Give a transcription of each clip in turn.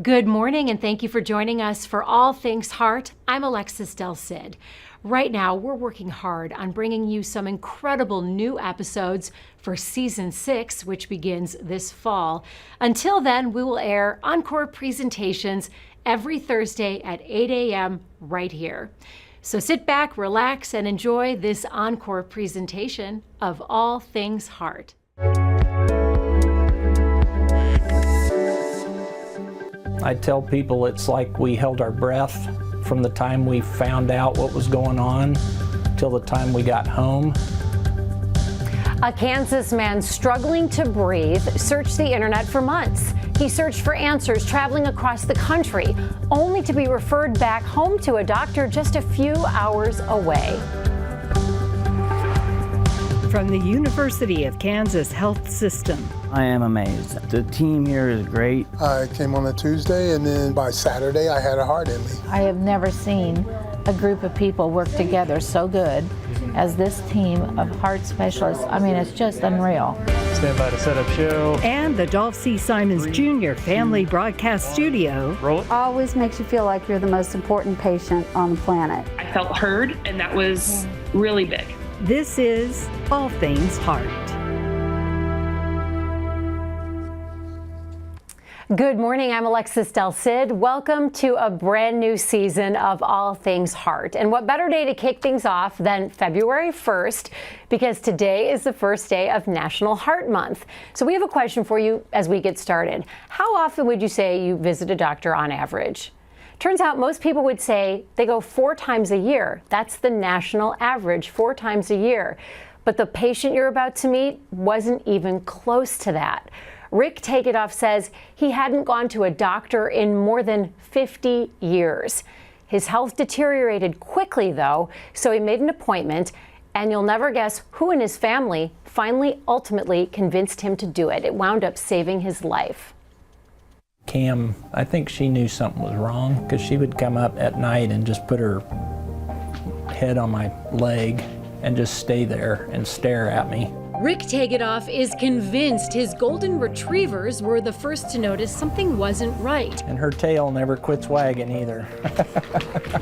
Good morning, and thank you for joining us for All Things Heart. I'm Alexis Del Cid. Right now, we're working hard on bringing you some incredible new episodes for Season 6, which begins this fall. Until then, we will air Encore presentations every Thursday at 8 a.m. right here. So sit back, relax, and enjoy this Encore presentation of All Things Heart. I tell people it's like we held our breath from the time we found out what was going on till the time we got home. A Kansas man struggling to breathe searched the internet for months. He searched for answers traveling across the country, only to be referred back home to a doctor just a few hours away. From the University of Kansas Health System. I am amazed. The team here is great. I came on a Tuesday, and then by Saturday I had a heart in me. I have never seen a group of people work together so good as this team of heart specialists. I mean, it's just unreal. Stand by to set up show. And the Dolph C. Simons Jr. Family Broadcast Studio. Roll it. Always makes you feel like you're the most important patient on the planet. I felt heard, and that was really big. This is All Things Heart. Good morning, I'm Alexis Del Cid. Welcome to a brand new season of All Things Heart. And what better day to kick things off than February 1st, because today is the first day of National Heart Month. So we have a question for you as we get started. How often would you say you visit a doctor on average? Turns out most people would say they go 4 times a year. That's the national average, 4 times a year. But the patient you're about to meet wasn't even close to that. Rick Takeitoff says he hadn't gone to a doctor in more than 50 years. His health deteriorated quickly, though, so he made an appointment, and you'll never guess who in his family finally ultimately convinced him to do it. It wound up saving his life. Cam, I think she knew something was wrong because she would come up at night and just put her head on my leg and just stay there and stare at me. Rick Takeitoff is convinced his golden retrievers were the first to notice something wasn't right. And her tail never quits wagging either.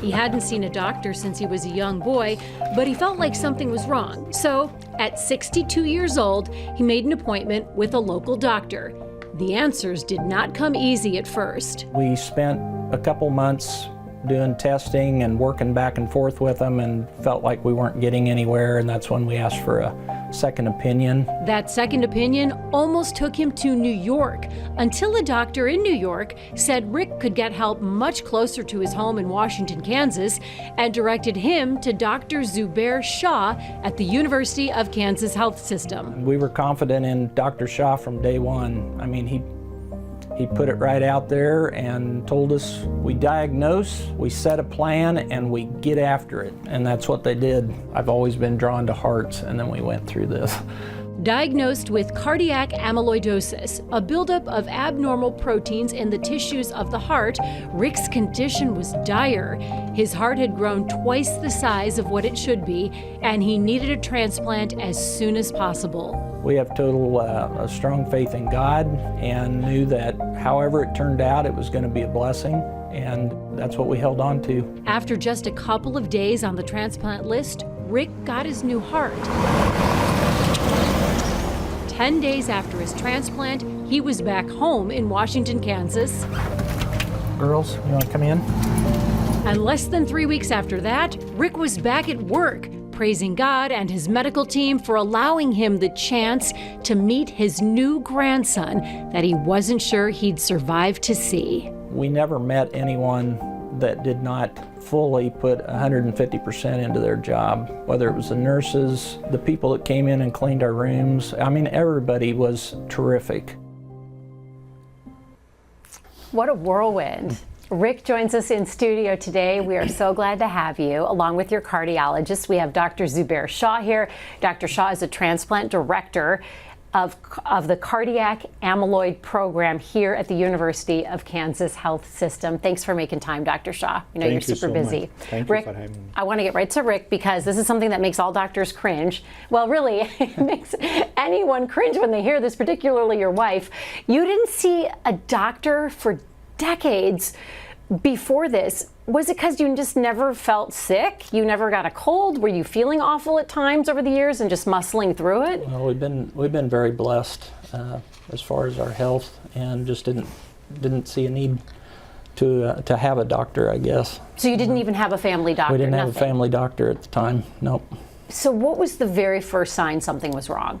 He hadn't seen a doctor since he was a young boy, but he felt like something was wrong. So, at 62 years old, he made an appointment with a local doctor. The answers did not come easy at first. We spent a couple months doing testing and working back and forth with them and felt like we weren't getting anywhere, and that's when we asked for a second opinion. That second opinion almost took him to New York, until a doctor in New York said Rick could get help much closer to his home in Washington, Kansas, and directed him to Dr. Zubair Shah at the University of Kansas Health System. We were confident in Dr. Shah from day one. I mean, he put it right out there and told us we diagnose, we set a plan, and we get after it. And that's what they did. I've always been drawn to hearts, and then we went through this. Diagnosed with cardiac amyloidosis, a buildup of abnormal proteins in the tissues of the heart, Rick's condition was dire. His heart had grown twice the size of what it should be, and he needed a transplant as soon as possible. We have total a strong faith in God and knew that however it turned out, it was going to be a blessing, and that's what we held on to. After just a couple of days on the transplant list, Rick got his new heart. 10 days after his transplant, he was back home in Washington, Kansas. Girls, you want to come in? And less than 3 weeks after that, Rick was back at work, praising God and his medical team for allowing him the chance to meet his new grandson that he wasn't sure he'd survive to see. We never met anyone that did not fully put 150% into their job, whether it was the nurses, the people that came in and cleaned our rooms. I mean, everybody was terrific. What a whirlwind. Rick joins us in studio today. We are so glad to have you, along with your cardiologist. We have Dr. Zubair Shah here. Dr. Shah is a transplant director of the cardiac amyloid program here at the University of Kansas Health System. Thanks for making time, Dr. Shaw. You know, you're super busy. Thank Rick, you for having me. I want to get right to Rick because this is something that makes all doctors cringe. Well, really, it makes anyone cringe when they hear this, particularly your wife. You didn't see a doctor for decades before this. Was it because you just never felt sick? You never got a cold? Were you feeling awful at times over the years and just muscling through it? Well, we've been very blessed as far as our health, and just didn't see a need to have a doctor, I guess. So you didn't even have a family doctor? We didn't have a nothing. family doctor at the time. Nope. So what was the very first sign something was wrong?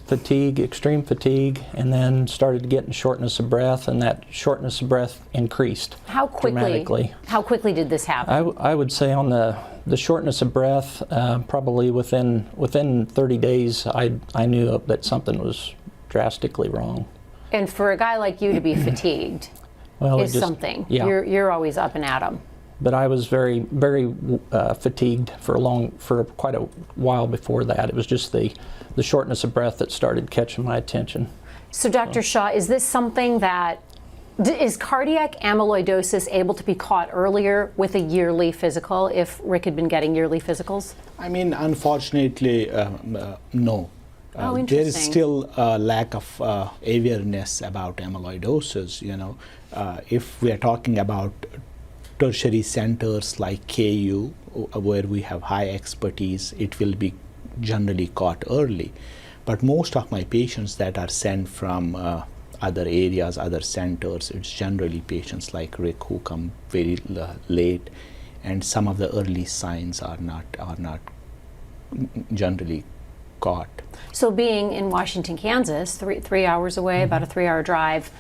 Fatigue, extreme fatigue, and then started getting shortness of breath, and that shortness of breath increased dramatically. How quickly did this happen? I would say on the shortness of breath, probably within 30 days, I knew that something was drastically wrong. And for a guy like you to be fatigued Well, is something. Yeah. You're always up and at 'em. But I was very, very fatigued for quite a while before that. It was just the shortness of breath that started catching my attention. So Dr. Shah, is this something that, is cardiac amyloidosis able to be caught earlier with a yearly physical if Rick had been getting yearly physicals? I mean, unfortunately, no. Oh, There is interesting. still a lack of awareness about amyloidosis. If we are talking about tertiary centers like KU, where we have high expertise, it will be generally caught early. But most of my patients that are sent from other areas, other centers, it's generally patients like Rick who come very late, and some of the early signs are not generally caught. So being in Washington, Kansas, three hours away, about a 3-hour drive,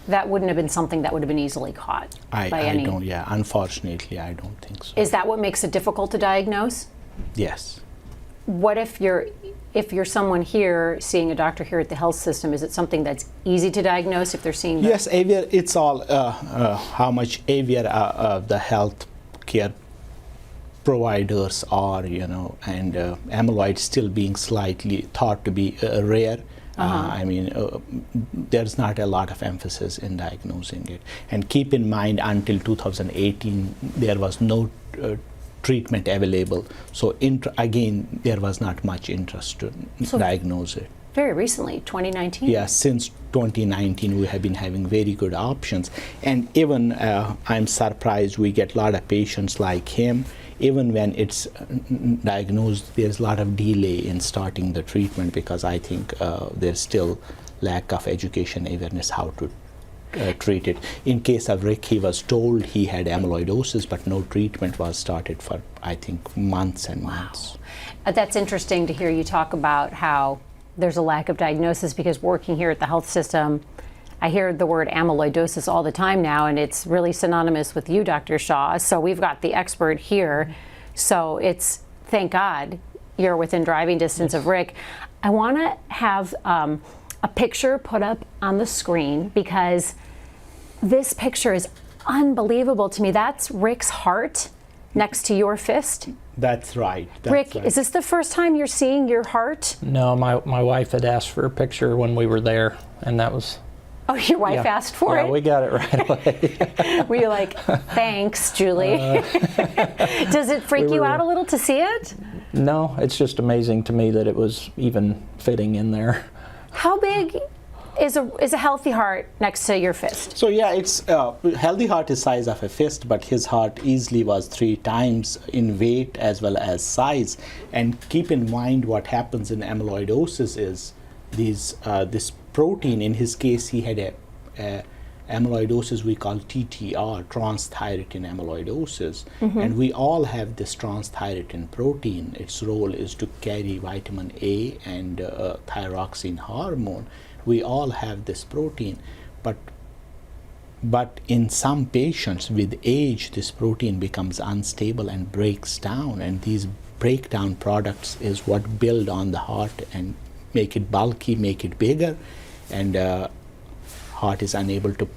that wouldn't have been something that would have been easily caught by any. I don't. Yeah, unfortunately, I don't think so. Is that what makes it difficult to diagnose? Yes. What if you're someone here seeing a doctor here at the health system? Is it something that's easy to diagnose if they're seeing? Yes, aware. It's all how much aware the health care providers are, and amyloid still being slightly thought to be rare. I mean, there's not a lot of emphasis in diagnosing it. And keep in mind, until 2018, there was no treatment available. So again, there was not much interest to diagnose it. Very recently, 2019? Yeah, since 2019, we have been having very good options. And even I'm surprised we get a lot of patients like him. Even when it's diagnosed, there's a lot of delay in starting the treatment because I think there's still lack of education awareness how to treat it. In case of Rick, he was told he had amyloidosis, but no treatment was started for, I think, months and months. That's interesting to hear you talk about how there's a lack of diagnosis, because working here at the health system, I hear the word amyloidosis all the time now, and it's really synonymous with you, Dr. Shah. So we've got the expert here. So it's, thank God, you're within driving distance of Rick. I want to have a picture put up on the screen, because this picture is unbelievable to me. That's Rick's heart next to your fist. That's right. Rick, right. is this the first time you're seeing your heart? No, my wife had asked for a picture when we were there, and that was. Oh, your wife asked for it? Yeah, we got it right away. Were you like, thanks, Julie? Does it freak you out a little to see it? No, it's just amazing to me that it was even fitting in there. How big is a healthy heart next to your fist? So yeah, it's healthy heart is size of a fist, but his heart easily was 3 times in weight as well as size. And keep in mind what happens in amyloidosis is this protein. In his case, he had a amyloidosis we call TTR, transthyretin amyloidosis, and we all have this transthyretin protein. Its role is to carry vitamin A and thyroxine hormone. We all have this protein, but in some patients with age, this protein becomes unstable and breaks down, and these breakdown products is what build on the heart and make it bulky, make it bigger, and heart is unable to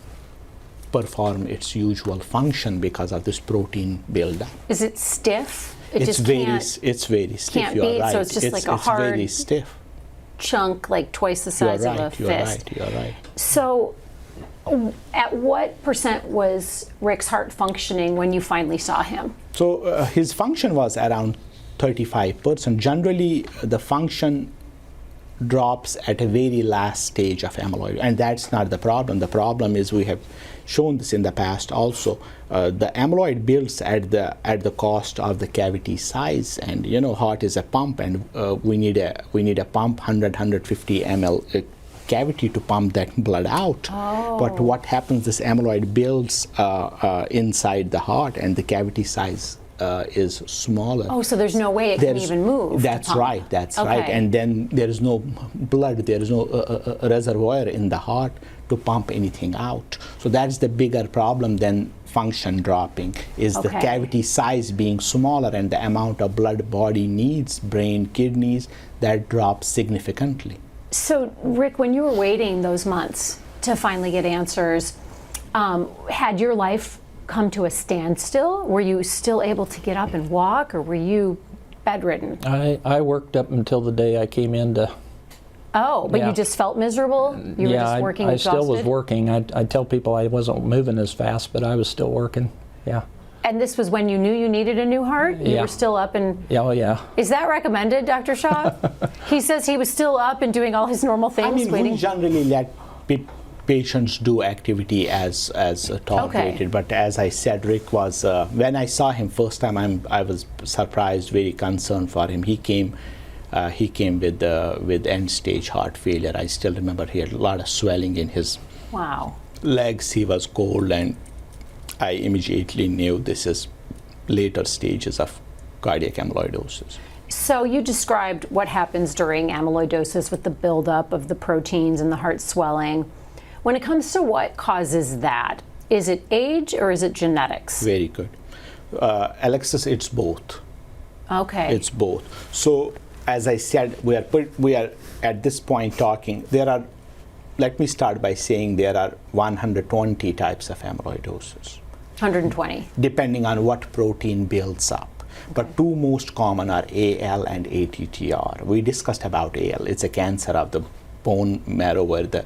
perform its usual function because of this protein buildup. Is it stiff? It's very stiff. Can't You're beat, right. so it's just like a hard very stiff. chunk, like twice the size of a fist. You're right. So, at what percent was Rick's heart functioning when you finally saw him? So his function was around 35%. Generally, the function drops at a very last stage of amyloid, and that's not the problem. The problem is, we have shown this in the past also, the amyloid builds at the cost of the cavity size, and heart is a pump, and we need a pump 150 ml cavity to pump that blood out. But what happens, this amyloid builds inside the heart, and the cavity size is smaller. Oh, so there's no way it can even move. That's right. That's right. And then there is no blood. There is no reservoir in the heart to pump anything out. So that's the bigger problem than function dropping, is the cavity size being smaller, and the amount of blood body needs, brain, kidneys, that drops significantly. So, Rick, when you were waiting those months to finally get answers, had your life come to a standstill? Were you still able to get up and walk, or were you bedridden? I worked up until the day I came in to. Oh, but you just felt miserable? You were just working exhausted? I still was working. I tell people I wasn't moving as fast, but I was still working. Yeah. And this was when you knew you needed a new heart? You were still up and... Oh, yeah. Is that recommended, Dr. Shah? He says he was still up and doing all his normal things, waiting. We generally let patients do activity as tolerated, but as I said, Rick was, when I saw him first time, I was surprised, very concerned for him. He came with end-stage heart failure. I still remember he had a lot of swelling in his legs. He was cold, and I immediately knew this is later stages of cardiac amyloidosis. So you described what happens during amyloidosis with the buildup of the proteins and the heart swelling. When it comes to what causes that, is it age or is it genetics? Very good. Alexis, it's both. Okay. It's both. So, as I said, we are at this point talking, let me start by saying there are 120 types of amyloidosis. 120. Depending on what protein builds up. Okay. But two most common are AL and ATTR. We discussed about AL. It's a cancer of the bone marrow where the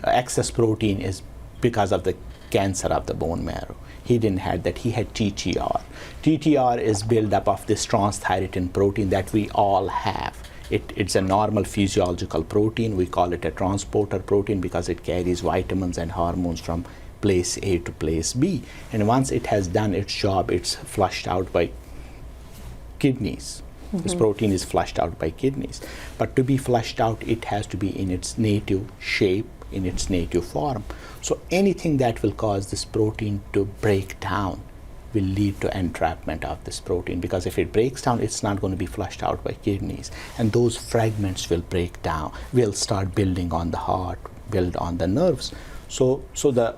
excess protein is because of the cancer of the bone marrow. He didn't have that. He had TTR. TTR is built up of this transthyretin protein that we all have. It's a normal physiological protein. We call it a transporter protein because it carries vitamins and hormones from place A to place B. And once it has done its job, it's flushed out by kidneys. This protein is flushed out by kidneys. But to be flushed out, it has to be in its native shape, in its native form. So anything that will cause this protein to break down will lead to entrapment of this protein, because if it breaks down, it's not going to be flushed out by kidneys. And those fragments will break down, will start building on the heart, build on the nerves. So the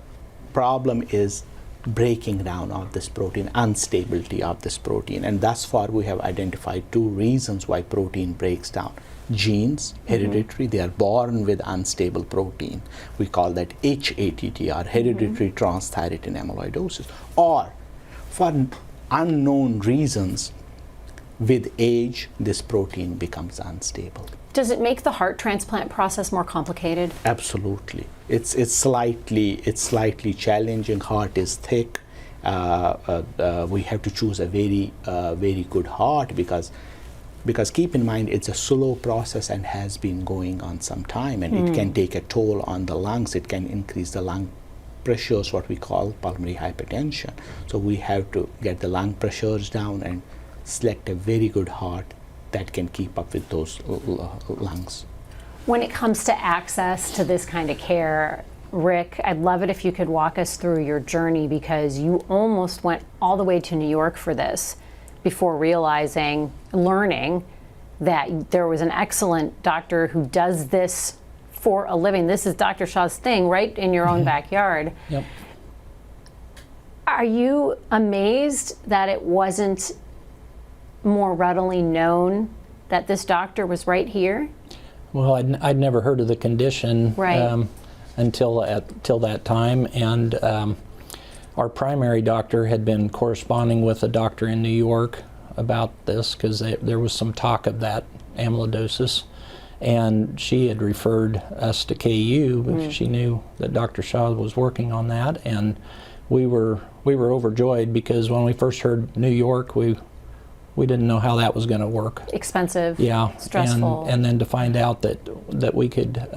problem is breaking down of this protein, instability of this protein. And thus far we have identified two reasons why protein breaks down. Genes, hereditary, they are born with unstable protein. We call that HATTR, hereditary transthyretin amyloidosis. Or for unknown reasons, with age, this protein becomes unstable. Does it make the heart transplant process more complicated? Absolutely. It's slightly challenging. Heart is thick. We have to choose a very good heart because keep in mind it's a slow process and has been going on some time, and it can take a toll on the lungs. It can increase the lung pressures, what we call pulmonary hypertension. So we have to get the lung pressures down and select a very good heart that can keep up with those lungs. When it comes to access to this kind of care, Rick, I'd love it if you could walk us through your journey, because you almost went all the way to New York for this before learning that there was an excellent doctor who does this for a living. This is Dr. Shah's thing, right in your own backyard. Yep. Are you amazed that it wasn't more readily known that this doctor was right here? Well, I'd never heard of the condition until that time, and our primary doctor had been corresponding with a doctor in New York about this because there was some talk of that amyloidosis, and she had referred us to KU because she knew that Dr. Shah was working on that, and we were overjoyed because when we first heard New York, we we didn't know how that was going to work. Expensive, Yeah, stressful. and then to find out that we could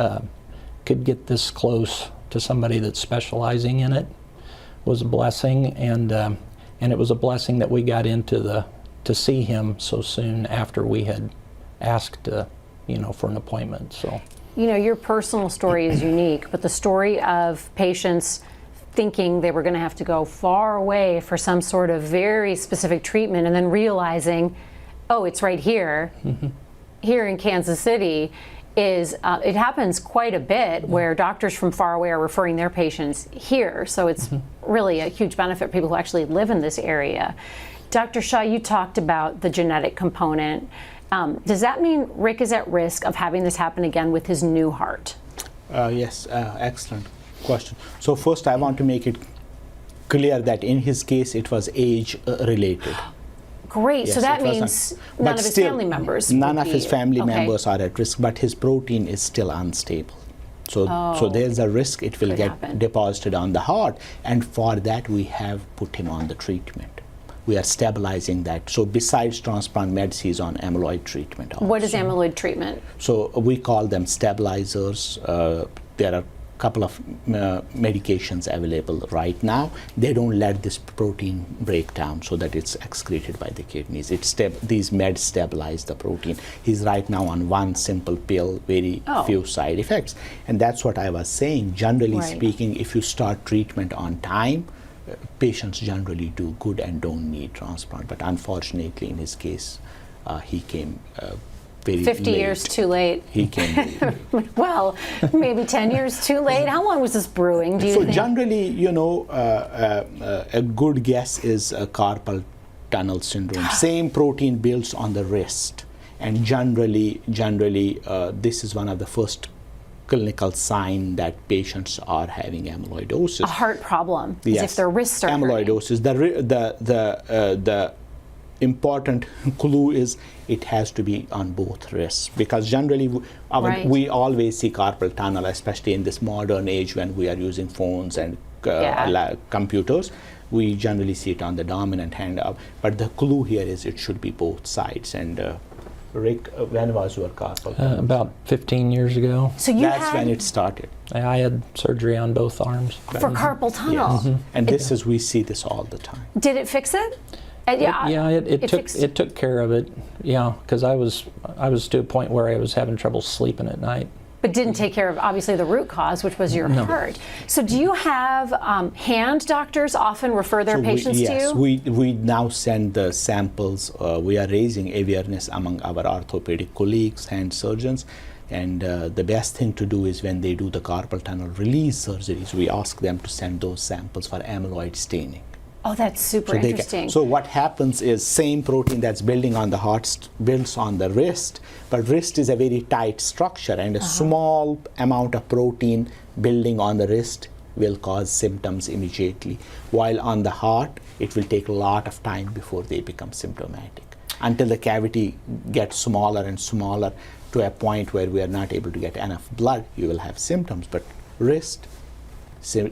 get this close to somebody that's specializing in it was a blessing, and it was a blessing that we got into to see him so soon after we had asked for an appointment. So your personal story is unique, but the story of patients thinking they were going to have to go far away for some sort of very specific treatment and then realizing, oh, it's right here, here in Kansas City, is it happens quite a bit where doctors from far away are referring their patients here. So it's really a huge benefit for people who actually live in this area. Dr. Shah, you talked about the genetic component. Does that mean Rick is at risk of having this happen again with his new heart? Yes, excellent question. So first I want to make it clear that in his case it was age related. Great, Yes, so that it was means but none of his still, family members None would of his be- family okay. members are at risk, but his protein is still unstable. So there's a risk it will Could get happen. deposited on the heart, and for that we have put him on the treatment. We are stabilizing that. So besides transplant meds, he's on amyloid treatment also. What is amyloid treatment? So we call them stabilizers. There are a couple of medications available right now. They don't let this protein break down so that it's excreted by the kidneys. These meds stabilize the protein. He's right now on one simple pill, very few side effects. And that's what I was saying. Generally speaking, if you start treatment on time, patients generally do good and don't need transplant. But unfortunately, in his case, he came very 50 late. years too late. He came late. Well, maybe 10 years too late. How long was this brewing, do you So think? generally, a good guess is a carpal tunnel syndrome. Same protein builds on the wrist, and generally, this is one of the first clinical sign that patients are having amyloidosis. A heart problem, as if their wrists are hurting. Amyloidosis. The important clue is it has to be on both wrists, because generally we always see carpal tunnel, especially in this modern age when we are using phones and computers. We generally see it on the dominant hand, but the clue here is it should be both sides. And Rick, when was your carpal tunnel? about 15 years ago. So That's when it started. I had surgery on both arms. for carpal tunnel. Yes. And we see this all the time. Did it fix it? It took care of it. Yeah, because I was to a point where I was having trouble sleeping at night. But didn't take care of, obviously, the root cause, which was your heart. So do you have hand doctors often refer their patients to you? Yes, we now send the samples. We are raising awareness among our orthopedic colleagues, hand surgeons. And the best thing to do is when they do the carpal tunnel release surgeries, we ask them to send those samples for amyloid staining. Oh, that's super interesting. So what happens is same protein that's building on the heart builds on the wrist, but wrist is a very tight structure, and a small amount of protein building on the wrist will cause symptoms immediately, while on the heart it will take a lot of time before they become symptomatic, until the cavity gets smaller and smaller to a point where we are not able to get enough blood. You will have symptoms, but wrist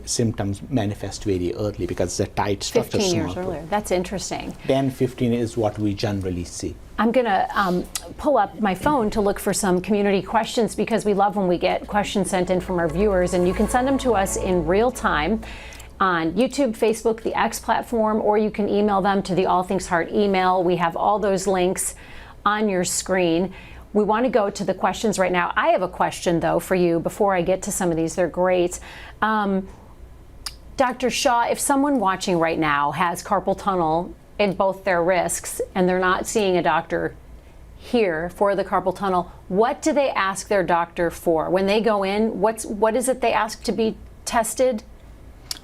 symptoms manifest very early because it's a tight structure. 15 years earlier. That's interesting. 10, 15 is what we generally see. I'm going to pull up my phone to look for some community questions, because we love when we get questions sent in from our viewers, and you can send them to us in real time on YouTube, Facebook, the X platform, or you can email them to the All Things Heart email. We have all those links on your screen. We want to go to the questions right now. I have a question, though, for you before I get to some of these. They're great. Dr. Shah, if someone watching right now has carpal tunnel in both their wrists and they're not seeing a doctor here for the carpal tunnel, what do they ask their doctor for? When they go in, what is it they ask to be tested?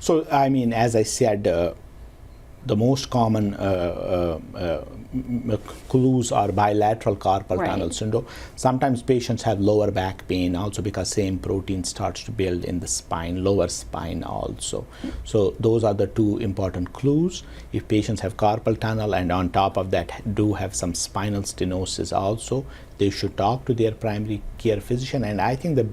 So, I mean, as I said, the most common clues are bilateral carpal tunnel syndrome. Sometimes patients have lower back pain also because same protein starts to build in the spine, lower spine also. So those are the two important clues. If patients have carpal tunnel and on top of that do have some spinal stenosis also, they should talk to their primary care physician. And I think the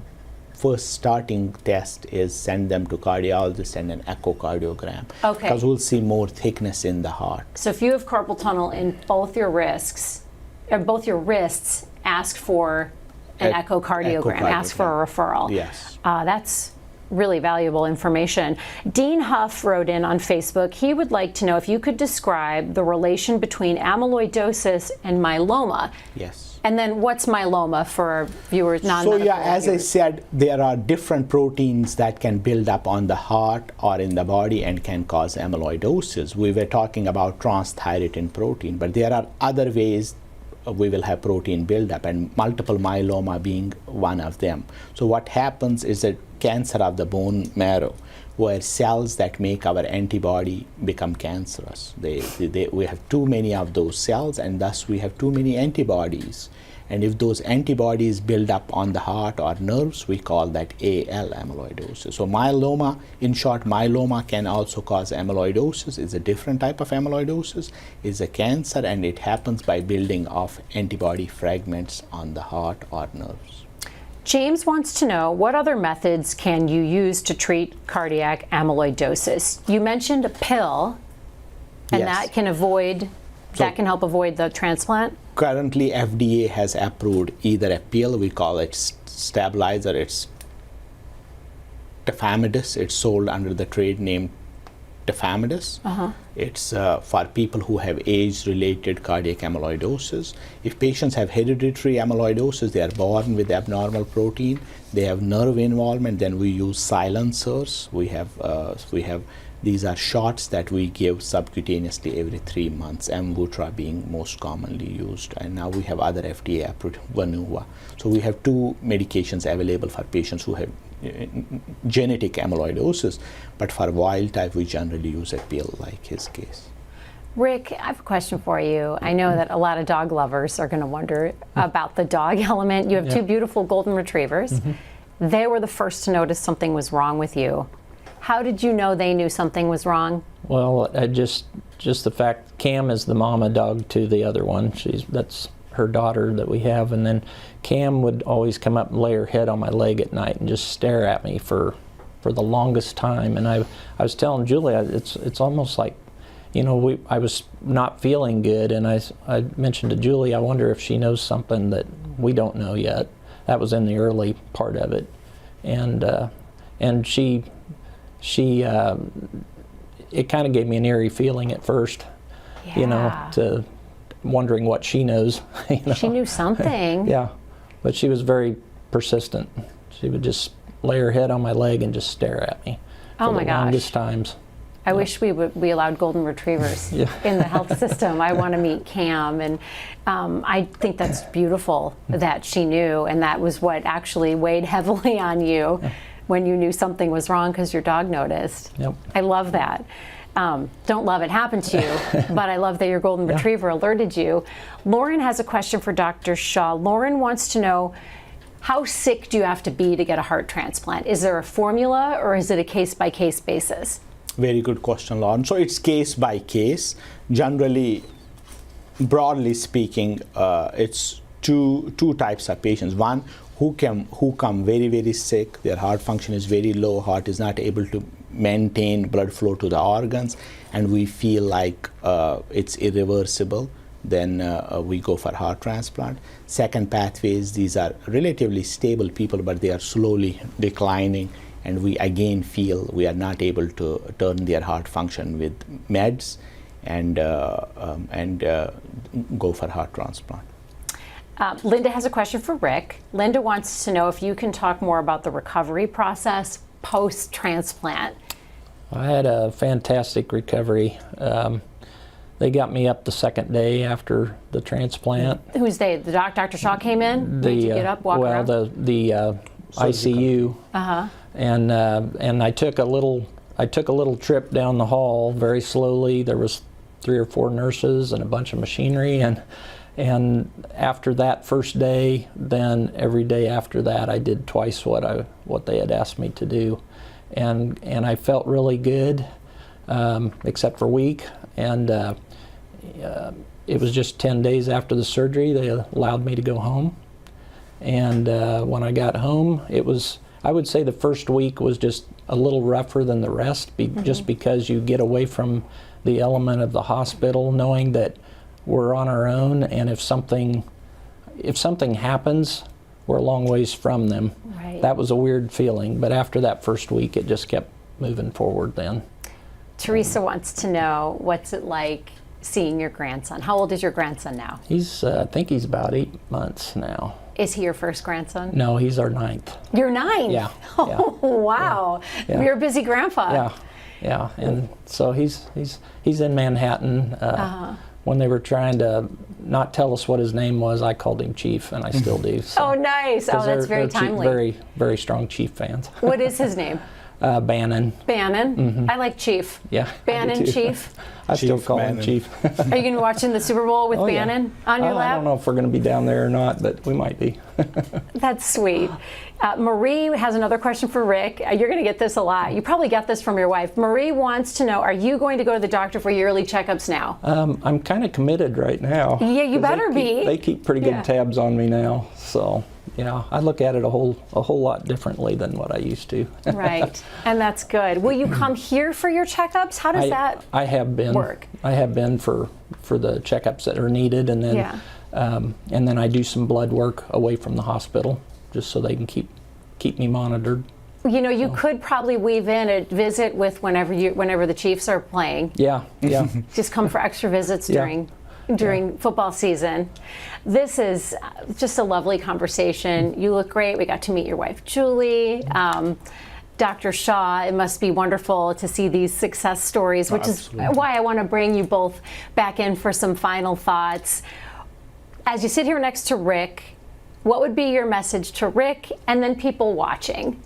first starting test is send them to cardiologist and an echocardiogram. Okay. Because we'll see more thickness in the heart. So if you have carpal tunnel in both your wrists, ask for an echocardiogram, ask for a referral. Yes. That's really valuable information. Dean Huff wrote in on Facebook. He would like to know if you could describe the relation between amyloidosis and myeloma. Yes. And then what's myeloma for our viewers, So yeah, as I said, there are different proteins that can build up on the heart or in the body and can cause amyloidosis. We were talking about transthyretin protein, but there are other ways we will have protein buildup, and multiple myeloma being one of them. So what happens is a cancer of the bone marrow, where cells that make our antibody become cancerous. We have too many of those cells, and thus we have too many antibodies. And if those antibodies build up on the heart or nerves, we call that AL, amyloidosis. So myeloma, in short, myeloma can also cause amyloidosis. It's a different type of amyloidosis. It's a cancer, and it happens by building of antibody fragments on the heart or nerves. James wants to know, what other methods can you use to treat cardiac amyloidosis? You mentioned a pill, and Yes. that can help avoid the transplant? Currently, FDA has approved either a pill, we call it stabilizer, it's tafamidis. It's sold under the trade name tafamidis. It's for people who have age-related cardiac amyloidosis. If patients have hereditary amyloidosis, they are born with abnormal protein, they have nerve involvement, then we use silencers. We have these are shots that we give subcutaneously every 3 months, Amvuttra being most commonly used. And now we have other FDA-approved Vanuva. So we have 2 medications available for patients who have genetic amyloidosis, but for wild type, we generally use a pill, like his case. Rick, I have a question for you. I know that a lot of dog lovers are going to wonder about the dog element. You have 2 beautiful golden retrievers. They were the first to notice something was wrong with you. How did you know they knew something was wrong? Well, just the fact Cam is the mama dog to the other one. That's her daughter that we have, and then Cam would always come up and lay her head on my leg at night and just stare at me for the longest time. And I was telling Julia, it's almost like, you know, I was not feeling good, and I mentioned to Julie, I wonder if she knows something that we don't know yet. That was in the early part of it, and she it kind of gave me an eerie feeling at first, you know, to wondering what she knows. You know? She knew something. Yeah, but she was very persistent. She would just lay her head on my leg and just stare at me for the longest times. I wish we allowed golden retrievers in the health system. I want to meet Cam, and I think that's beautiful that she knew, and that was what actually weighed heavily on you when you knew something was wrong because your dog noticed. Yep. I love that. Don't love it happened to you, but I love that your golden retriever alerted you. Lauren has a question for Dr. Shah. Lauren wants to know, how sick do you have to be to get a heart transplant? Is there a formula, or is it a case-by-case basis? Very good question, Lauren. So it's case by case. Generally, broadly speaking, it's two types of patients. One, who come very, very sick, their heart function is very low, heart is not able to maintain blood flow to the organs, and we feel like it's irreversible, then we go for heart transplant. Second pathway is these are relatively stable people, but they are slowly declining, and we again feel we are not able to turn their heart function with meds, and go for heart transplant. Linda has a question for Rick. Linda wants to know if you can talk more about the recovery process post-transplant. I had a fantastic recovery. They got me up the second day after the transplant. Who's they? The Dr. Shaw came in? Made you get up, walk around? The ICU. And I took a little trip down the hall very slowly. There was 3 or 4 nurses and a bunch of machinery, and after that first day, then every day after that, I did twice what they had asked me to do, and I felt really good, except for weak. And it was just 10 days after the surgery they allowed me to go home. And when I got home, I would say the first week was just a little rougher than the rest, just because you get away from the element of the hospital, knowing that we're on our own, and if something happens, we're a long ways from them. Right. That was a weird feeling, but after that first week, it just kept moving forward then. Teresa wants to know, what's it like seeing your grandson? How old is your grandson now? He's, I think he's about 8 months now. Is he your first grandson? No, he's our 9th. You're 9? Yeah. Oh, wow. Yeah. You're a busy grandpa. Yeah, and so he's in Manhattan. When they were trying to not tell us what his name was, I called him Chief, and I still do. So. Oh, nice. Oh, that's very timely. Very, very strong Chief fans. What is his name? Bannon. Bannon? I like Chief. Yeah. Bannon, Chief. I still call him Chief. Are you going to be watching the Super Bowl with Bannon on your lap? I don't know if we're going to be down there or not, but we might be. That's sweet. Marie has another question for Rick. You're going to get this a lot. You probably got this from your wife. Marie wants to know, are you going to go to the doctor for yearly checkups now? I'm kind of committed right now. Yeah, you better be. They keep pretty good tabs on me now, so yeah, I look at it a whole lot differently than what I used to. Right, and that's good. Will you come here for your checkups? How does that I have been. work? I have been for the checkups that are needed, and then and then I do some blood work away from the hospital, just so they can keep me monitored. You know, you could probably weave in a visit with whenever the Chiefs are playing. Yeah. Just come for extra visits during football season. This is just a lovely conversation. You look great. We got to meet your wife, Julie. Dr. Shaw, it must be wonderful to see these success stories, which is why I want to bring you both back in for some final thoughts. As you sit here next to Rick, what would be your message to Rick and then people watching?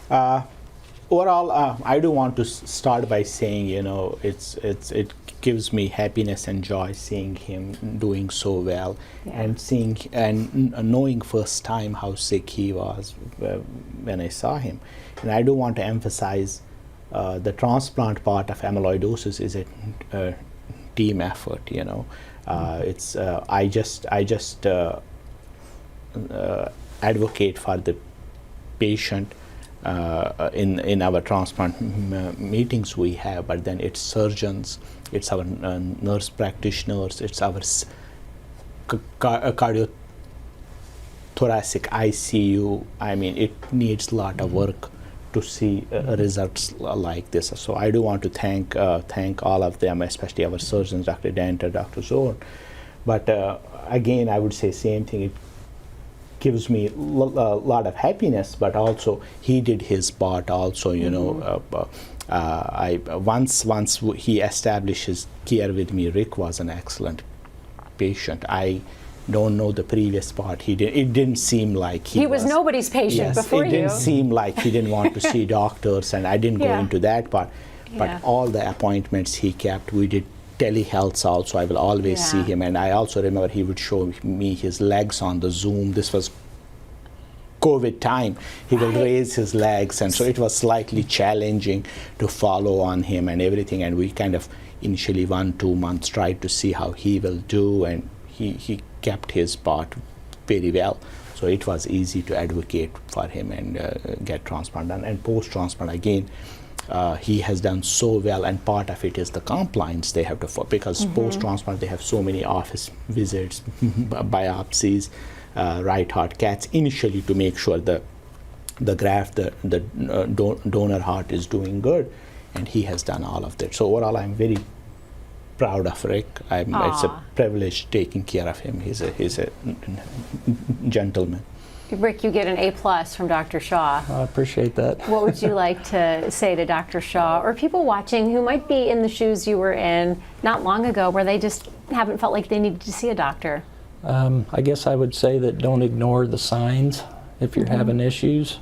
Overall, I do want to start by saying, it gives me happiness and joy seeing him doing so well, and knowing first time how sick he was when I saw him. And I do want to emphasize the transplant part of amyloidosis is a team effort. It's I just advocate for the patient in our transplant meetings we have, but then it's surgeons, it's our nurse practitioners, it's our cardiothoracic ICU. I mean, it needs a lot of work to see results like this. So I do want to thank all of them, especially our surgeons, Dr. Denter, Dr. Zorn. But again, I would say same thing. It gives me a lot of happiness, but also he did his part also, once he established his care with me, Rick was an excellent patient. I don't know the previous part. It didn't seem like he was nobody's patient before you. It didn't seem like he didn't want to see doctors, and I didn't go into that part. But all the appointments he kept, we did telehealth also. I will always see him, and I also remember he would show me his legs on the Zoom. This was COVID time. He will raise his legs, and so it was slightly challenging to follow on him and everything. And we kind of initially 1-2 months tried to see how he will do, and he kept his part very well. So it was easy to advocate for him and get transplant done. And post-transplant, again, he has done so well, and part of it is the compliance they have to follow, because post-transplant they have so many office visits, biopsies, right heart caths, initially to make sure the graft, the donor heart is doing good, and he has done all of that. So overall, I'm very proud of Rick. It's a privilege taking care of him. He's a gentleman. Rick, you get an A+ from Dr. Shaw. I appreciate that. What would you like to say to Dr. Shaw, or people watching who might be in the shoes you were in not long ago, where they just haven't felt like they needed to see a doctor? I guess I would say that don't ignore the signs if you're having issues.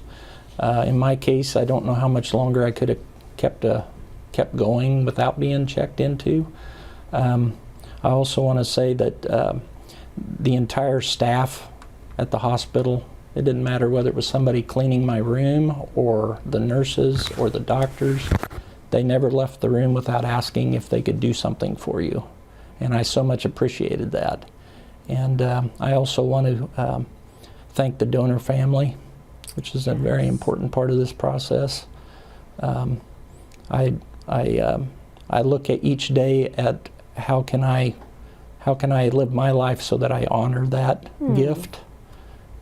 In my case, I don't know how much longer I could have kept going without being checked into. I also want to say that the entire staff at the hospital, it didn't matter whether it was somebody cleaning my room or the nurses or the doctors, they never left the room without asking if they could do something for you. And I so much appreciated that. And I also want to thank the donor family. which is a very important part of this process. I look at each day at how can I live my life so that I honor that gift,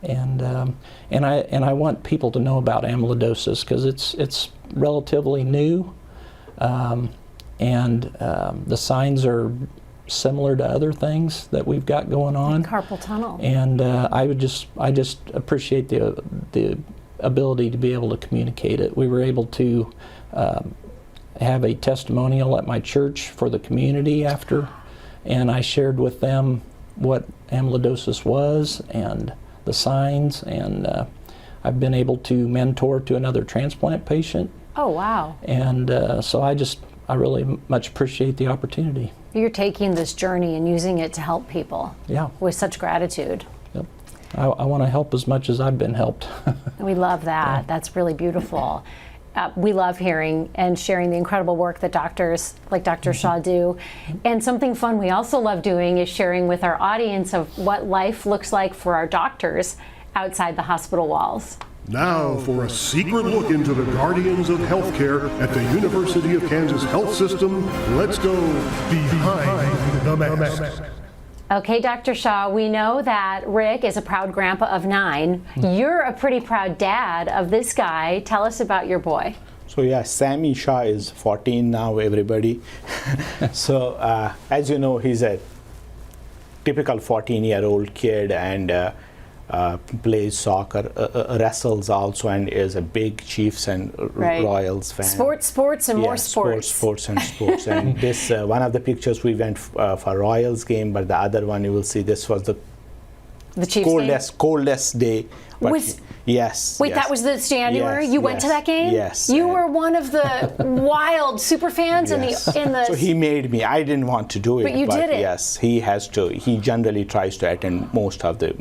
and I want people to know about amyloidosis because it's relatively new, and the signs are similar to other things that we've got going on. Carpal tunnel. And I just appreciate the ability to be able to communicate it. We were able to have a testimonial at my church for the community after, and I shared with them what amyloidosis was and the signs, and I've been able to mentor to another transplant patient. Oh, wow. And so I really much appreciate the opportunity. You're taking this journey and using it to help people. Yeah. With such gratitude. Yep. I want to help as much as I've been helped. We love that. Yeah. That's really beautiful. We love hearing and sharing the incredible work that doctors like Dr. Shah do. And something fun we also love doing is sharing with our audience of what life looks like for our doctors outside the hospital walls. Now for a secret look into the guardians of healthcare at the University of Kansas Health System, let's go behind the mask. Okay, Dr. Shah, we know that Rick is a proud grandpa of 9. You're a pretty proud dad of this guy. Tell us about your boy. So yeah, Sammy Shah is 14 now, everybody. So as you know, he's a typical 14-year-old kid, and plays soccer, wrestles also, and is a big Chiefs and Royals fan. Sports, and more sports. Sports. And this one of the pictures we went for Royals game, but the other one you will see, this was the Chiefs coldest day. But yes. Wait, that was this January? Yes, you went to that game? Yes. You were one of the wild super fans in the. So he made me. I didn't want to do it, but you did it. Yes, he has to. He generally tries to attend most of the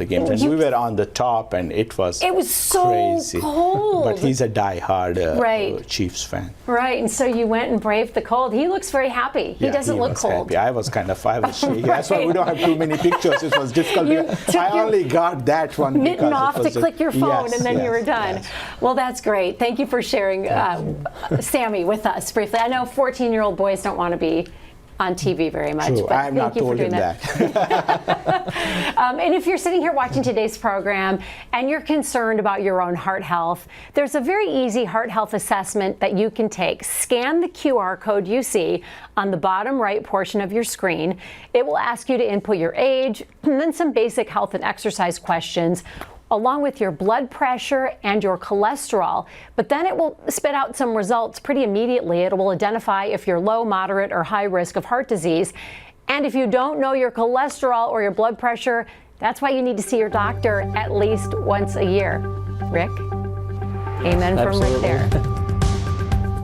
games, and we were on the top, and it was so crazy. Cold. But he's a diehard Chiefs fan. Right, and so you went and braved the cold. He looks very happy. He doesn't look cold. Happy. I was shaking. That's why we don't have too many pictures. It was difficult. I only got that one. Mitten off to click your phone, and then you were done. Yes. Well, that's great. Thank you for sharing Sammy with us briefly. I know 14-year-old boys don't want to be on TV very much. True. But I'm not thank you for doing that. And if you're sitting here watching today's program and you're concerned about your own heart health, there's a very easy heart health assessment that you can take. Scan the QR code you see on the bottom right portion of your screen. It will ask you to input your age and then some basic health and exercise questions, along with your blood pressure and your cholesterol. But then it will spit out some results pretty immediately. It will identify if you're low, moderate, or high risk of heart disease. And if you don't know your cholesterol or your blood pressure, that's why you need to see your doctor at least once a year. Rick? Amen from Rick there.